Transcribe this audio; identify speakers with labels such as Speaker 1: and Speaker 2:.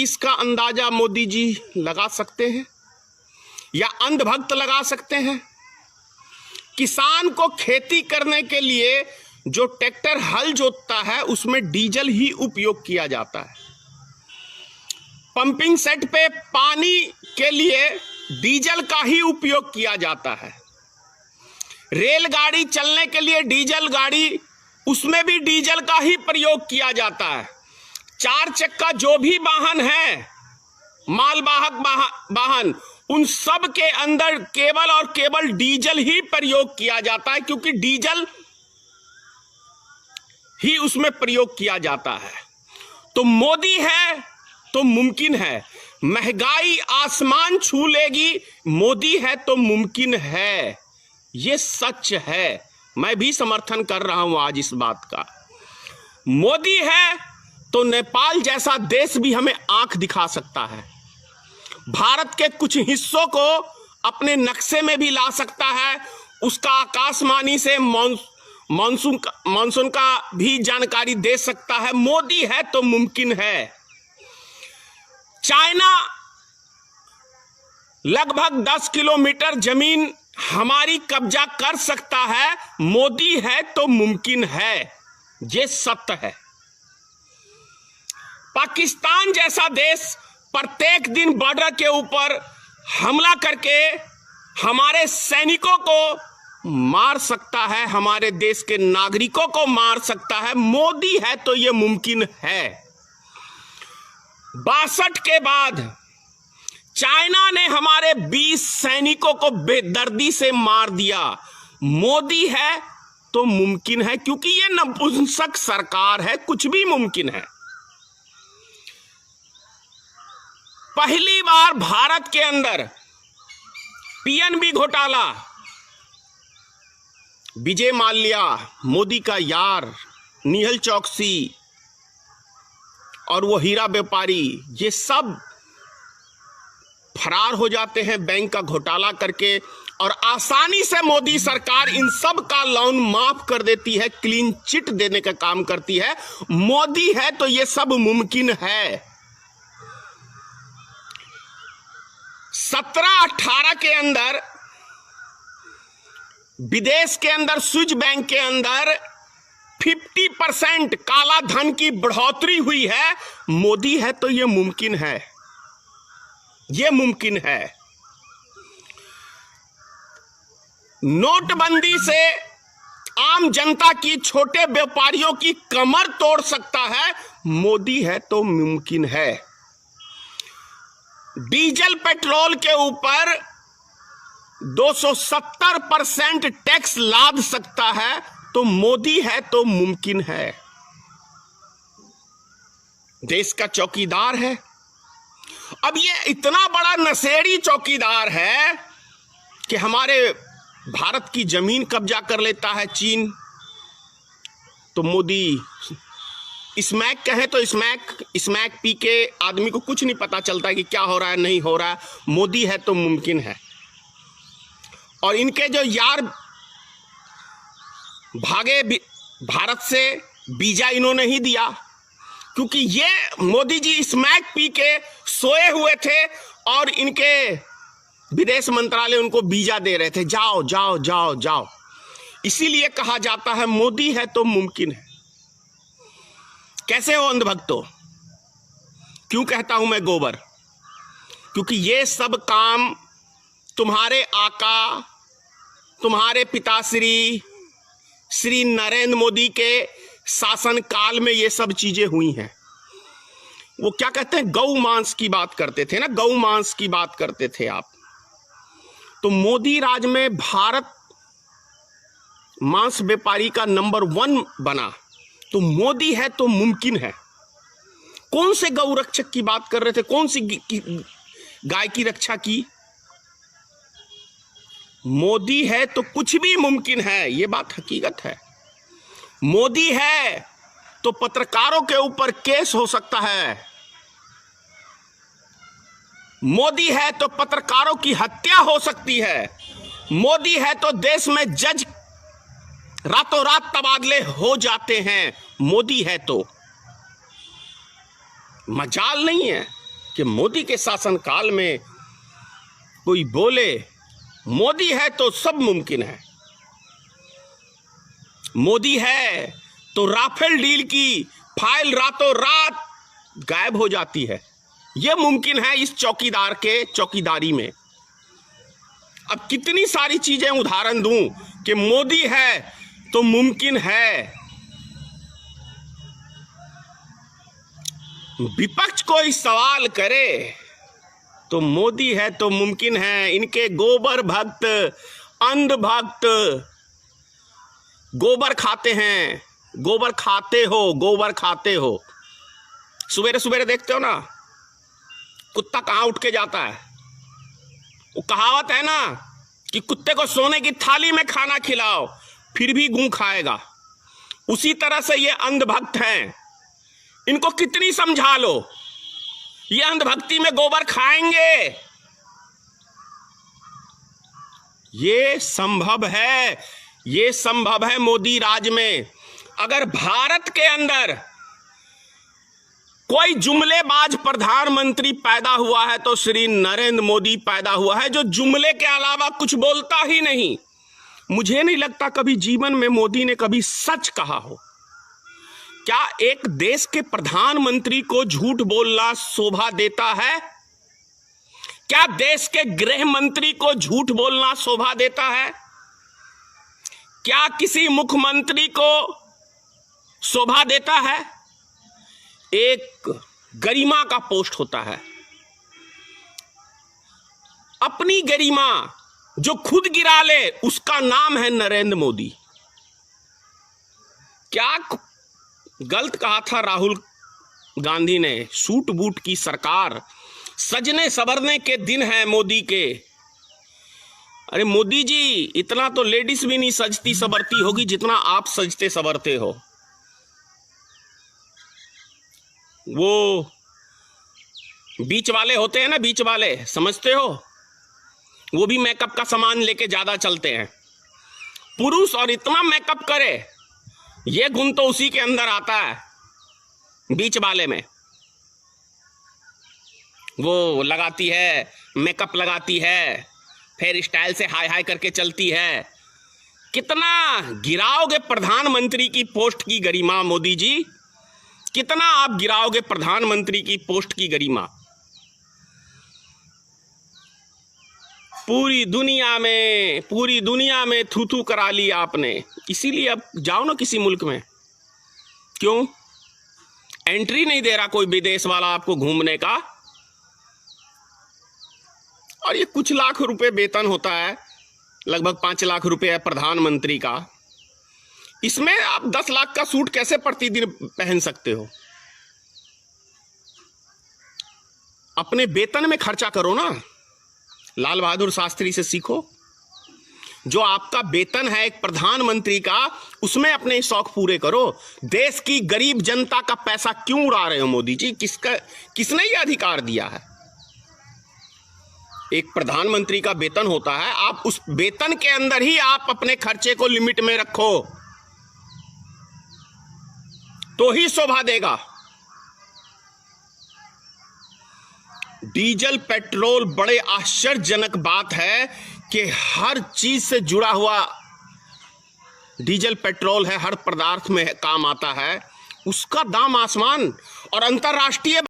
Speaker 1: इसका अंदाजा मोदी जी लगा सकते हैं या अंधभक्त लगा सकते हैं? किसान को खेती करने के लिए जो ट्रैक्टर हल जोतता है उसमें डीजल ही उपयोग किया जाता है। पंपिंग सेट पे पानी के लिए डीजल का ही उपयोग किया जाता है। रेलगाड़ी चलने के लिए डीजल गाड़ी, उसमें भी डीजल का ही प्रयोग किया जाता है। चार चक्का जो भी वाहन है, मालवाहक वाहन, उन सब के अंदर केवल और केवल डीजल ही प्रयोग किया जाता है, क्योंकि डीजल ही उसमें प्रयोग किया जाता है। तो मोदी है तो मुमकिन है, महंगाई आसमान छू लेगी, मोदी है तो मुमकिन है, ये सच है। मैं भी समर्थन कर रहा हूं आज इस बात का। मोदी है तो नेपाल जैसा देश भी हमें आंख दिखा सकता है, भारत के कुछ हिस्सों को अपने नक्शे में भी ला सकता है, उसका आकाशवाणी से मानसून का भी जानकारी दे सकता है। मोदी है तो मुमकिन है। चाइना लगभग 10 किलोमीटर जमीन हमारी कब्जा कर सकता है, मोदी है तो मुमकिन है, ये सत्य है। पाकिस्तान जैसा देश प्रत्येक दिन बॉर्डर के ऊपर हमला करके हमारे सैनिकों को मार सकता है, हमारे देश के नागरिकों को मार सकता है, मोदी है तो यह मुमकिन है। 62 के बाद चाइना ने हमारे 20 सैनिकों को बेदर्दी से मार दिया, मोदी है तो मुमकिन है, क्योंकि यह नपुंसक सरकार है, कुछ भी मुमकिन है। पहली बार भारत के अंदर पीएनबी घोटाला, विजय माल्या, मोदी का यार निहल चौकसी और वो हीरा व्यापारी, ये सब फरार हो जाते हैं बैंक का घोटाला करके, और आसानी से मोदी सरकार इन सब का लोन माफ कर देती है, क्लीन चिट देने का काम करती है। मोदी है तो ये सब मुमकिन है। 17-18 के अंदर विदेश के अंदर स्विस बैंक के अंदर 50% काला धन की बढ़ोतरी हुई है, मोदी है तो यह मुमकिन है, यह मुमकिन है। नोटबंदी से आम जनता की, छोटे व्यापारियों की कमर तोड़ सकता है, मोदी है तो मुमकिन है। डीजल पेट्रोल के ऊपर 270% टैक्स लाद सकता है, तो मोदी है तो मुमकिन है। देश का चौकीदार है। अब ये इतना बड़ा नशेड़ी चौकीदार है कि हमारे भारत की जमीन कब्जा कर लेता है चीन, तो मोदी स्मैक कहे तो स्मैक पी के आदमी को कुछ नहीं पता चलता कि क्या हो रहा है, नहीं हो रहा है, मोदी है तो मुमकिन है। और इनके जो यार भागे भारत से, वीजा इन्होंने ही दिया, क्योंकि ये मोदी जी स्मैक पी के सोए हुए थे और इनके विदेश मंत्रालय उनको वीजा दे रहे थे, जाओ जाओ जाओ जाओ। इसीलिए कहा जाता है मोदी है तो मुमकिन है। कैसे हो अंधभक्तों? क्यों कहता हूं मैं गोबर? क्योंकि ये सब काम तुम्हारे आका, तुम्हारे पिताश्री श्री नरेंद्र मोदी के शासन काल में ये सब चीजें हुई हैं। वो क्या कहते हैं, गौ मांस की बात करते थे ना, गौ मांस की बात करते थे आप। तो मोदी राज में भारत मांस व्यापारी का नंबर 1 बना, तो मोदी है तो मुमकिन है। कौन से गौ रक्षक की बात कर रहे थे, कौन सी गाय की रक्षा की? मोदी है तो कुछ भी मुमकिन है, यह बात हकीकत है। मोदी है तो पत्रकारों के ऊपर केस हो सकता है, मोदी है तो पत्रकारों की हत्या हो सकती है, मोदी है तो देश में जज रातों रात तबादले हो जाते हैं, मोदी है तो। मजाल नहीं है। कि मोदी के शासनकाल में कोई बोले मोदी है तो सब मुमकिन है, मोदी है तो राफेल डील की फाइल रातों रात गायब हो जाती है। यह मुमकिन है इस चौकीदार के चौकीदारी में। अब कितनी सारी चीजें उदाहरण दूं कि मोदी है तो मुमकिन है। विपक्ष कोई सवाल करे तो मोदी है तो मुमकिन है। इनके गोबर भक्त, अंध भक्त गोबर खाते हैं, गोबर खाते हो। सवेरे सवेरे देखते हो ना कुत्ता कहां उठ के जाता है। वो कहावत है ना कि कुत्ते को सोने की थाली में खाना खिलाओ फिर भी गूं खाएगा। उसी तरह से ये अंधभक्त हैं। इनको कितनी समझा लो, ये अंधभक्ति में गोबर खाएंगे। ये संभव है मोदी राज में। अगर भारत के अंदर कोई जुमलेबाज प्रधानमंत्री पैदा हुआ है तो श्री नरेंद्र मोदी पैदा हुआ है, जो जुमले के अलावा कुछ बोलता ही नहीं। मुझे नहीं लगता कभी जीवन में मोदी ने कभी सच कहा हो। क्या एक देश के प्रधानमंत्री को झूठ बोलना शोभा देता है? क्या देश के गृह मंत्री को झूठ बोलना शोभा देता है? क्या किसी मुख्यमंत्री को शोभा देता है? एक गरिमा का पोस्ट होता है, अपनी गरिमा जो खुद गिरा ले उसका नाम है नरेंद्र मोदी। क्या गलत कहा था राहुल गांधी ने? सूट बूट की सरकार, सजने संवरने के दिन है मोदी के। अरे मोदी जी, इतना तो लेडीज भी नहीं सजती संवरती होगी जितना आप सजते संवरते हो। वो बीच वाले होते हैं ना, बीच वाले समझते हो, वो भी मेकअप का सामान लेके ज्यादा चलते हैं। पुरुष और इतना मेकअप करे, ये गुण तो उसी के अंदर आता है, बीच वाले में। वो लगाती है, मेकअप लगाती है, फिर स्टाइल से हाय हाय करके चलती है। कितना गिराओगे प्रधानमंत्री की पोस्ट की गरिमा मोदी जी? कितना आप गिराओगे प्रधानमंत्री की पोस्ट की गरिमा? पूरी दुनिया में थू थू करा ली आपने। इसीलिए अब जाओ ना किसी मुल्क में। क्यों एंट्री नहीं दे रहा कोई विदेश वाला आपको घूमने का? और ये कुछ लाख रुपए वेतन होता है, लगभग 5 लाख रुपए है प्रधानमंत्री का। इसमें आप 10 लाख का सूट कैसे प्रतिदिन पहन सकते हो? अपने वेतन में खर्चा करो ना। लाल बहादुर शास्त्री से सीखो। जो आपका वेतन है एक प्रधानमंत्री का, उसमें अपने शौक पूरे करो। देश की गरीब जनता का पैसा क्यों उड़ा रहे हो मोदी जी? किसने ये अधिकार दिया है? एक प्रधानमंत्री का वेतन होता है, आप उस वेतन के अंदर ही आप अपने खर्चे को लिमिट में रखो तो ही शोभा देगा। डीजल पेट्रोल, बड़े आश्चर्यजनक बात है कि हर चीज से जुड़ा हुआ डीजल पेट्रोल है, हर पदार्थ में काम आता है, उसका दाम आसमान। और अंतरराष्ट्रीय